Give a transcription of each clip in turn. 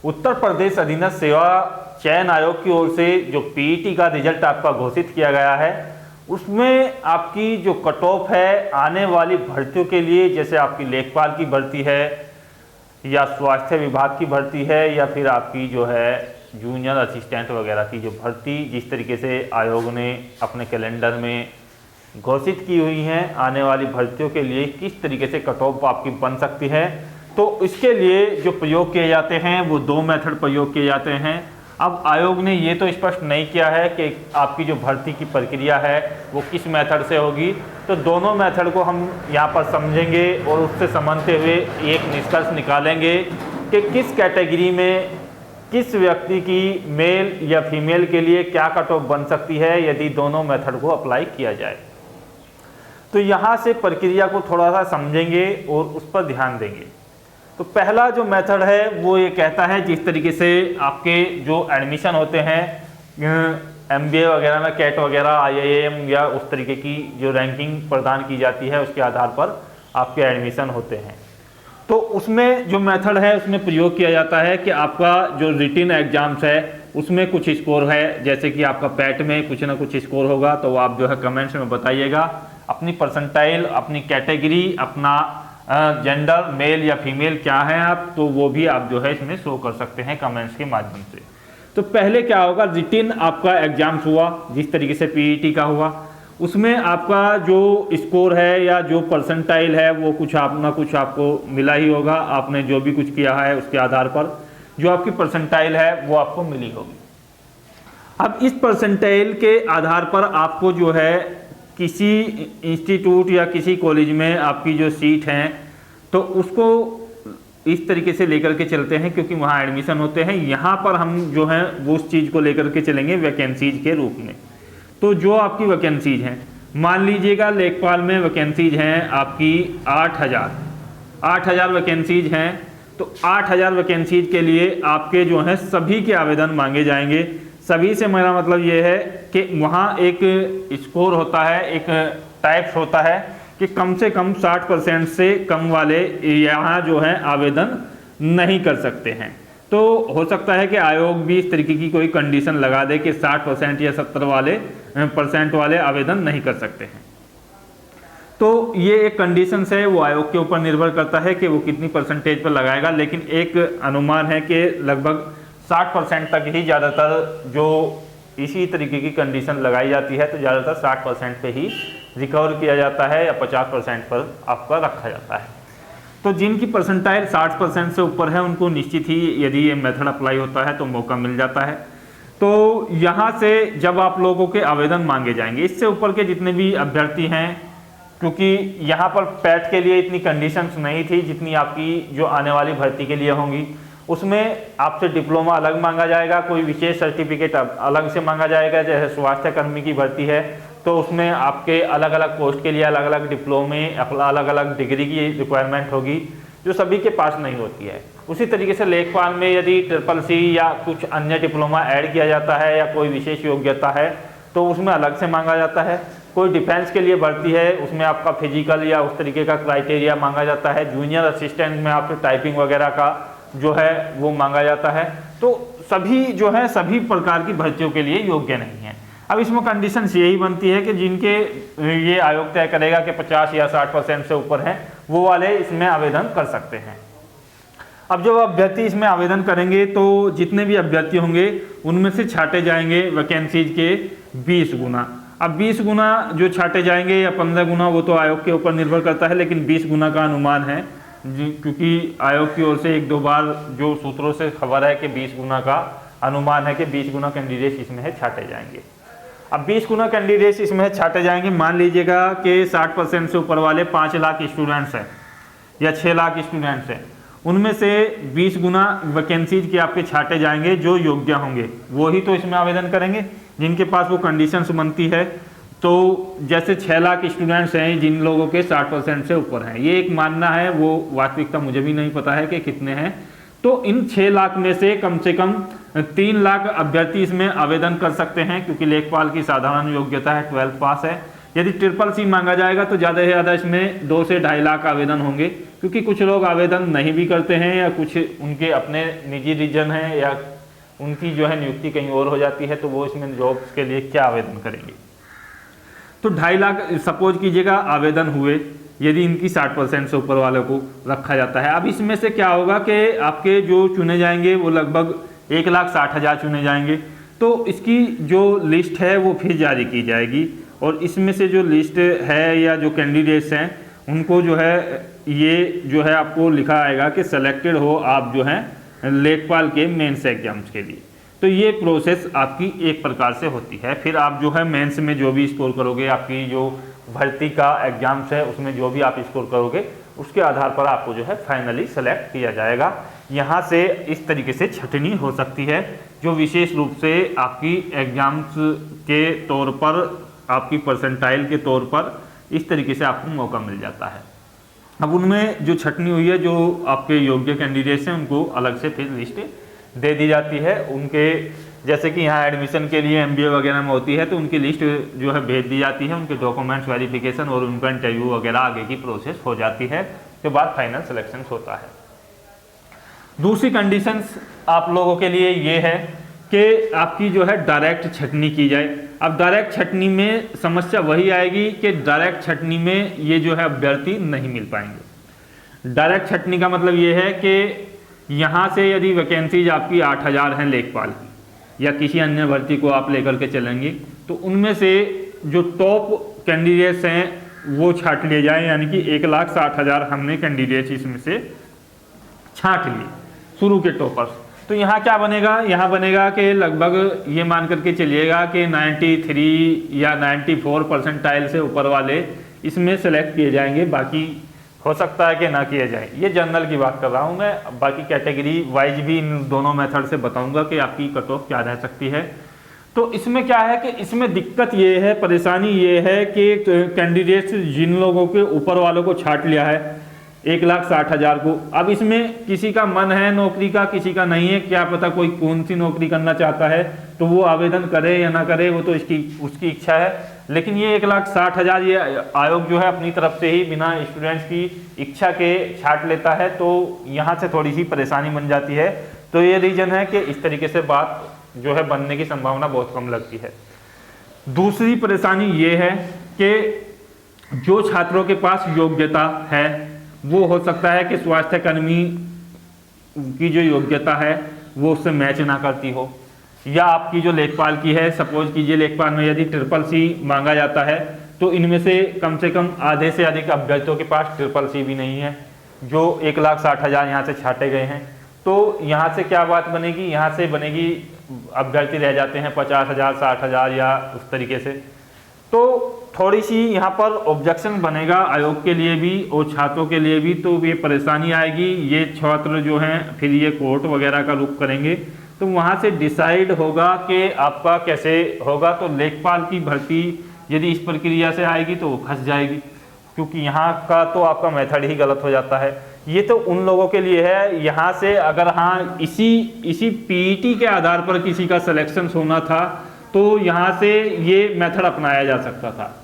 उत्तर प्रदेश अधीनस्थ सेवा चयन आयोग की ओर से जो पीईटी का रिजल्ट आपका घोषित किया गया है, उसमें आपकी जो कट ऑफ है आने वाली भर्तियों के लिए, जैसे आपकी लेखपाल की भर्ती है या स्वास्थ्य विभाग की भर्ती है या फिर आपकी जो है जूनियर असिस्टेंट वगैरह की जो भर्ती जिस तरीके से आयोग ने अपने कैलेंडर में घोषित की हुई हैं, आने वाली भर्तियों के लिए किस तरीके से कट ऑफ आपकी बन सकती है, तो इसके लिए जो प्रयोग किए जाते हैं वो 2 मेथड प्रयोग किए जाते हैं। अब आयोग ने ये तो स्पष्ट नहीं किया है कि आपकी जो भर्ती की प्रक्रिया है वो किस मेथड से होगी, तो दोनों मेथड को हम यहाँ पर समझेंगे और उससे समझते हुए एक निष्कर्ष निकालेंगे कि किस कैटेगरी में किस व्यक्ति की मेल या फीमेल के लिए क्या कट ऑफ बन सकती है यदि दोनों मेथड को अप्लाई किया जाए। तो यहाँ से प्रक्रिया को थोड़ा सा समझेंगे और उस पर ध्यान देंगे। तो पहला जो मेथड है वो ये कहता है जिस तरीके से आपके जो एडमिशन होते हैं एमबीए वगैरह में कैट वगैरह आईआईएम या उस तरीके की जो रैंकिंग प्रदान की जाती है उसके आधार पर आपके एडमिशन होते हैं, तो उसमें जो मेथड है उसमें प्रयोग किया जाता है कि आपका जो रिटन एग्जाम्स है उसमें कुछ स्कोर है, जैसे कि आपका पैट में कुछ ना कुछ स्कोर होगा, तो आप जो है कमेंट्स में बताइएगा अपनी परसेंटाइल, अपनी कैटेगरी, अपना जेंडर मेल या फीमेल क्या है आप, तो वो भी आप जो है इसमें शो कर सकते हैं कमेंट्स के माध्यम से। तो पहले क्या होगा, रिटन आपका एग्जाम्स हुआ जिस तरीके से पीईटी का हुआ, उसमें आपका जो स्कोर है या जो परसेंटाइल है वो कुछ आप ना कुछ आपको मिला ही होगा, आपने जो भी कुछ किया है उसके आधार पर जो आपकी परसेंटाइल है वो आपको मिली होगी। अब इस परसेंटाइल के आधार पर आपको जो है किसी इंस्टीट्यूट या किसी कॉलेज में आपकी जो सीट हैं तो उसको इस तरीके से लेकर के चलते हैं क्योंकि वहाँ एडमिशन होते हैं। यहाँ पर हम जो है वो उस चीज़ को लेकर के चलेंगे वैकेंसीज के रूप में। तो जो आपकी वैकेंसीज हैं, मान लीजिएगा लेखपाल में वैकेंसीज हैं आपकी 8,000 वैकेंसीज हैं, तो 8,000 वैकेंसीज के लिए आपके जो हैं सभी के आवेदन मांगे जाएंगे। सभी से मेरा मतलब ये है कि वहाँ एक स्कोर होता है, एक टाइप्स होता है कि कम से कम 60% से कम वाले यहाँ जो है आवेदन नहीं कर सकते हैं। तो हो सकता है कि आयोग भी इस तरीके की कोई कंडीशन लगा दे कि 60% या 70% वाले आवेदन नहीं कर सकते हैं। तो ये एक कंडीशन है, वो आयोग के ऊपर निर्भर करता है कि वो कितनी परसेंटेज पर लगाएगा, लेकिन एक अनुमान है कि लगभग 60% तक ही ज़्यादातर जो इसी तरीके की कंडीशन लगाई जाती है, तो ज़्यादातर 60% पे ही रिकवर किया जाता है या 50% पर आपका रखा जाता है। तो जिनकी परसेंटाइल 60% से ऊपर है उनको निश्चित ही यदि ये मेथड अप्लाई होता है तो मौका मिल जाता है। तो यहाँ से जब आप लोगों के आवेदन मांगे जाएंगे, इससे ऊपर के जितने भी अभ्यर्थी हैं, क्योंकि यहाँ पर पैट के लिए इतनी कंडीशंस नहीं थी जितनी आपकी जो आने वाली भर्ती के लिए होंगी, उसमें आपसे डिप्लोमा अलग मांगा जाएगा, कोई विशेष सर्टिफिकेट अलग से मांगा जाएगा। जैसे स्वास्थ्य कर्मी की भर्ती है तो उसमें आपके अलग अलग पोस्ट के लिए अलग अलग डिप्लोमे, अलग अलग डिग्री की रिक्वायरमेंट होगी जो सभी के पास नहीं होती है। उसी तरीके से लेखपाल में यदि CCC या कुछ अन्य डिप्लोमा ऐड किया जाता है या कोई विशेष योग्यता है तो उसमें अलग से मांगा जाता है। कोई डिफेंस के लिए भर्ती है उसमें आपका फिजिकल या उस तरीके का क्राइटेरिया मांगा जाता है। जूनियर असिस्टेंट में आपके टाइपिंग वगैरह का जो है वो मांगा जाता है। तो सभी जो है सभी प्रकार की भर्तियों के लिए योग्य नहीं है। अब इसमें कंडीशन यही बनती है कि जिनके ये आयोग तय करेगा कि 50 या 60% से ऊपर हैं वो वाले इसमें आवेदन कर सकते हैं। अब जो अभ्यर्थी इसमें आवेदन करेंगे तो जितने भी अभ्यर्थी होंगे उनमें से छांटे जाएंगे वैकेंसीज के 20 गुना। अब 20 गुना जो छांटे जाएंगे या 15 गुना वो तो आयोग के ऊपर निर्भर करता है, लेकिन 20 गुना का अनुमान है क्योंकि आयोग की ओर से 1-2 बार जो सूत्रों से खबर है कि 20 गुना का अनुमान है कि 20 गुना कैंडिडेट इसमें है छांटे जाएंगे। अब 20 गुना कैंडिडेट इसमें छांटे जाएंगे। मान लीजिएगा कि 60% से ऊपर वाले 5 लाख स्टूडेंट्स हैं या 6 लाख स्टूडेंट्स हैं, उनमें से 20 गुना वैकेंसीज के आपके छांटे जाएंगे। जो योग्य होंगे वो ही तो इसमें आवेदन करेंगे, जिनके पास वो कंडीशंस बनती है। तो जैसे 6 लाख स्टूडेंट्स हैं जिन लोगों के 60% से ऊपर हैं, ये एक मानना है, वो वास्तविकता मुझे भी नहीं पता है कि कितने हैं। तो इन 6 लाख में से कम 3 लाख अभ्यर्थी इसमें आवेदन कर सकते हैं, क्योंकि लेखपाल की साधारण योग्यता है 12th पास है। यदि ट्रिपल सी मांगा जाएगा तो ज़्यादा से ज़्यादा इसमें 2 से 2.5 लाख आवेदन होंगे, क्योंकि कुछ लोग आवेदन नहीं भी करते हैं या कुछ उनके अपने निजी रीजन है या उनकी जो है नियुक्ति कहीं और हो जाती है, तो वो इसमें जॉब्स के लिए क्या आवेदन करेंगे। तो 2.5 लाख सपोज कीजिएगा आवेदन हुए, यदि इनकी 60% से ऊपर वालों को रखा जाता है। अब इसमें से क्या होगा कि आपके जो चुने जाएंगे वो लगभग 1,60,000 चुने जाएंगे, तो इसकी जो लिस्ट है वो फिर जारी की जाएगी और इसमें से जो लिस्ट है या जो कैंडिडेट्स हैं उनको जो है ये जो है आपको लिखा आएगा कि सेलेक्टेड हो आप जो है लेखपाल के मेंस एग्जाम्स के लिए। तो ये प्रोसेस आपकी एक प्रकार से होती है। फिर आप जो है मेंस में जो भी स्कोर करोगे, आपकी जो भर्ती का एग्जाम्स है उसमें जो भी आप स्कोर करोगे उसके आधार पर आपको जो है फाइनली सेलेक्ट किया जाएगा। यहाँ से इस तरीके से छटनी हो सकती है, जो विशेष रूप से आपकी एग्जाम्स के तौर पर, आपकी परसेंटाइल के तौर पर इस तरीके से आपको मौका मिल जाता है। अब उनमें जो छटनी हुई है, जो आपके योग्य कैंडिडेट्स हैं उनको अलग से फिर लिस्ट दे दी जाती है। उनके जैसे कि यहाँ एडमिशन के लिए MBA वगैरह में होती है तो उनकी लिस्ट जो है भेज दी जाती है, उनके डॉक्यूमेंट्स वेरिफिकेशन और उनका इंटरव्यू वगैरह आगे की प्रोसेस हो जाती है, के बाद फाइनल सिलेक्शन होता है। दूसरी कंडीशंस आप लोगों के लिए ये है कि आपकी जो है डायरेक्ट छटनी की जाए। अब डायरेक्ट छटनी में समस्या वही आएगी कि डायरेक्ट छटनी में ये जो है अभ्यर्थी नहीं मिल पाएंगे। डायरेक्ट छटनी का मतलब ये है कि यहाँ से यदि वैकेंसीज आपकी 8,000 हैं लेखपाल की या किसी अन्य भर्ती को आप लेकर के चलेंगे, तो उनमें से जो टॉप कैंडिडेट्स हैं वो छांट लिए जाए, यानी कि 1,60,000 हमने कैंडिडेट्स इसमें से छांट लिए शुरू के टॉपर्स। तो यहाँ क्या बनेगा, यहाँ बनेगा कि लगभग ये मान करके चलिएगा कि 93 या 94 परसेंटाइल से ऊपर वाले इसमें सेलेक्ट किए जाएंगे, बाकी हो सकता है कि ना किया जाए। ये जनरल की बात कर रहा हूँ मैं, बाकी कैटेगरी वाइज भी इन दोनों मेथड से बताऊंगा कि आपकी कट ऑफ क्या रह सकती है। तो इसमें क्या है कि इसमें दिक्कत ये है, परेशानी ये है कि कैंडिडेट्स जिन लोगों के ऊपर वालों को छांट लिया है 1,60,000 को, अब इसमें किसी का मन है नौकरी का, किसी का नहीं है, क्या पता कोई कौन सी नौकरी करना चाहता है तो वो आवेदन करे या ना करे, वो तो उसकी इच्छा है। लेकिन ये 1,60,000 ये आयोग जो है अपनी तरफ से ही बिना स्टूडेंट्स की इच्छा के छांट लेता है, तो यहाँ से थोड़ी सी परेशानी बन जाती है। तो ये रीजन है कि इस तरीके से बात जो है बनने की संभावना बहुत कम लगती है। दूसरी परेशानी ये है कि जो छात्रों के पास योग्यता है वो हो सकता है कि स्वास्थ्य कर्मी की जो योग्यता है वो उससे मैच ना करती हो, या आपकी जो लेखपाल की है, सपोज कीजिए लेखपाल में यदि CCC मांगा जाता है तो इनमें से कम आधे से अधिक अभ्यर्थियों के पास CCC भी नहीं है, जो 1,60,000 यहाँ से छांटे गए हैं। तो यहाँ से क्या बात बनेगी, यहाँ से बनेगी अभ्यर्थी रह जाते हैं 50,000 60,000 या उस तरीके से। तो थोड़ी सी यहाँ पर ऑब्जेक्शन बनेगा आयोग के लिए भी और छात्रों के लिए भी, तो ये परेशानी आएगी। ये छात्र जो हैं फिर ये कोर्ट वगैरह का रुख करेंगे, तो वहाँ से डिसाइड होगा कि आपका कैसे होगा। तो लेखपाल की भर्ती यदि इस प्रक्रिया से आएगी तो वो फंस जाएगी, क्योंकि यहाँ का तो आपका मेथड ही गलत हो जाता है। ये तो उन लोगों के लिए है, यहाँ से अगर हाँ इसी PET के आधार पर किसी का सिलेक्शन होना था तो यहाँ से ये मेथड अपनाया जा सकता था।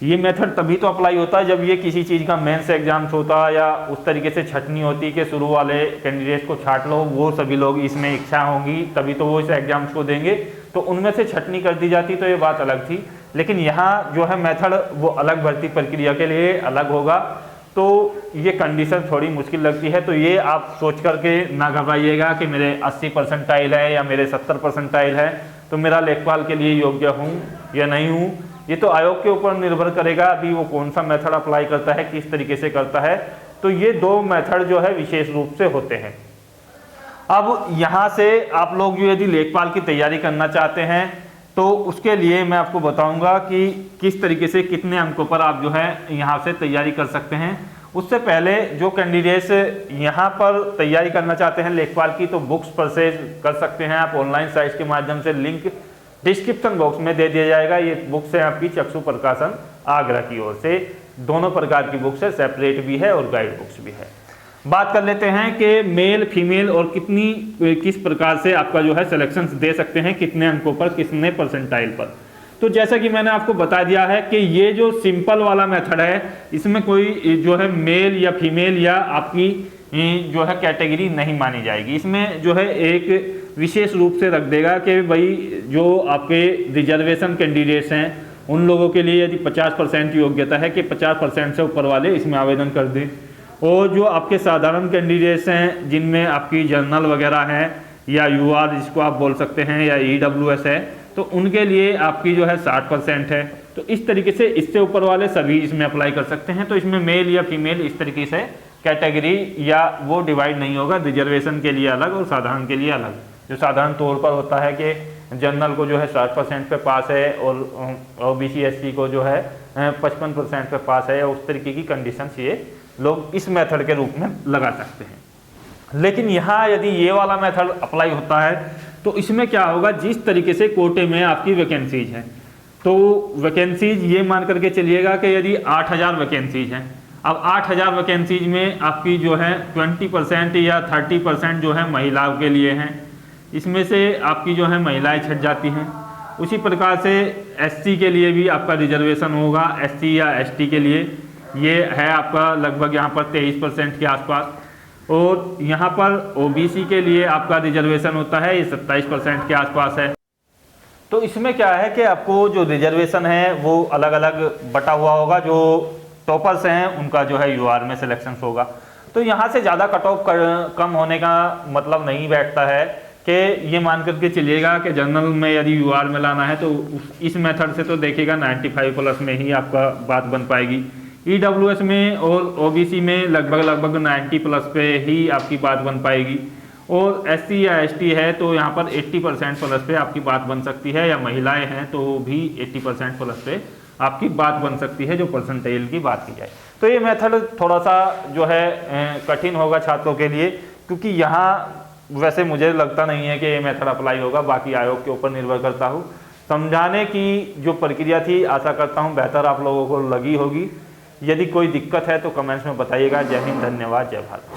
ये मेथड तभी तो अप्लाई होता है जब ये किसी चीज़ का मेंस एग्जाम्स होता या उस तरीके से छटनी होती कि शुरू वाले कैंडिडेट्स को छांट लो, वो सभी लोग इसमें इच्छा होंगी तभी तो वो इस एग्जाम्स को देंगे, तो उनमें से छटनी कर दी जाती तो ये बात अलग थी। लेकिन यहाँ जो है मेथड वो अलग भर्ती प्रक्रिया के लिए अलग होगा, तो ये कंडीशन थोड़ी मुश्किल लगती है। तो ये आप सोच करके ना घबराइएगा कि मेरे 80 परसेंटाइल है या मेरे 70 परसेंटाइल है तो मेरा लेखपाल के लिए योग्य हूँ या नहीं हूँ। ये तो आयोग के ऊपर निर्भर करेगा अभी वो कौन सा मेथड अप्लाई करता है, किस तरीके से करता है। तो ये 2 मेथड जो है विशेष रूप से होते हैं। अब यहाँ से आप लोग जो यदि लेखपाल की तैयारी करना चाहते हैं तो उसके लिए मैं आपको बताऊंगा कि किस तरीके से कितने अंकों पर आप जो है यहाँ से तैयारी कर सकते हैं। उससे पहले जो कैंडिडेट्स यहाँ पर तैयारी करना चाहते हैं लेखपाल की, तो बुक्स परचेज कर सकते हैं आप ऑनलाइन साइट के माध्यम से, लिंक डिस्क्रिप्शन बॉक्स में दे दिया जाएगा। ये बुक्स है आपकी चक्षु प्रकाशन आगरा की ओर से, दोनों प्रकार की बुक्स है, सेपरेट भी है और गाइड बुक्स भी है। बात कर लेते हैं कि मेल फीमेल और किस प्रकार से आपका जो है सिलेक्शन दे सकते हैं, कितने अंकों पर, कितने परसेंटाइल पर। तो जैसा कि मैंने आपको बता दिया है कि ये जो सिंपल वाला मेथड है, इसमें कोई जो है मेल या फीमेल या आपकी जो है कैटेगरी नहीं मानी जाएगी। इसमें जो है एक विशेष रूप से रख देगा कि भाई जो आपके रिजर्वेशन कैंडिडेट्स हैं उन लोगों के लिए यदि 50% योग्यता है कि 50% से ऊपर वाले इसमें आवेदन कर दें, और जो आपके साधारण कैंडिडेट्स हैं जिनमें आपकी जनरल वगैरह हैं या यूआर जिसको आप बोल सकते हैं या ईडब्ल्यूएस है, तो उनके लिए आपकी जो है 60% है। तो इस तरीके से इससे ऊपर वाले सभी इसमें अप्लाई कर सकते हैं। तो इसमें मेल या फीमेल इस तरीके से कैटेगरी या वो डिवाइड नहीं होगा, रिजर्वेशन के लिए अलग और साधारण के लिए अलग। जो साधारण तौर पर होता है कि जनरल को जो है 60% पे पास है और ओबीसी एससी को जो है 55% पे पास है, उस तरीके की कंडीशंस ये लोग इस मेथड के रूप में लगा सकते हैं। लेकिन यहाँ यदि ये वाला मेथड अप्लाई होता है तो इसमें क्या होगा, जिस तरीके से कोटे में आपकी वैकेंसीज हैं, तो वैकेंसीज ये मान करके चलिएगा कि यदि 8000 वैकेंसीज हैं, अब 8000 वैकेंसीज में आपकी जो है 20% या 30% जो है महिलाओं के लिए हैं, इसमें से आपकी जो है महिलाएं छट जाती हैं। उसी प्रकार से एससी के लिए भी आपका रिजर्वेशन होगा, एससी या एसटी के लिए ये है आपका लगभग यहाँ पर 23% के आसपास, और यहाँ पर ओबीसी के लिए आपका रिजर्वेशन होता है ये 27% के आसपास है। तो इसमें क्या है कि आपको जो रिजर्वेशन है वो अलग अलग बटा हुआ होगा, जो टॉपर्स हैं उनका जो है यूआर में सिलेक्शन होगा। तो यहाँ से ज़्यादा कट ऑफ कम होने का मतलब नहीं बैठता है कि ये मान करके चलिएगा कि जनरल में यदि यूआर में लाना है तो इस मेथड से तो देखिएगा 95+ में ही आपका बात बन पाएगी। ईडब्ल्यूएस में और ओबीसी में लगभग 90+ पे ही आपकी बात बन पाएगी, और एससी या एसटी है तो यहाँ पर 80% पे आपकी बात बन सकती है, या महिलाएं हैं तो भी 80% पे आपकी बात बन सकती है, जो परसेंटेज की बात की जाए। तो ये मेथड थोड़ा सा जो है कठिन होगा छात्रों के लिए, क्योंकि यहाँ वैसे मुझे लगता नहीं है कि ये मेथड अप्लाई होगा, बाकी आयोग के ऊपर निर्भर करता हूँ। समझाने की जो प्रक्रिया थी आशा करता हूँ बेहतर आप लोगों को लगी होगी। यदि कोई दिक्कत है तो कमेंट्स में बताइएगा। जय हिंद, धन्यवाद, जय भारत।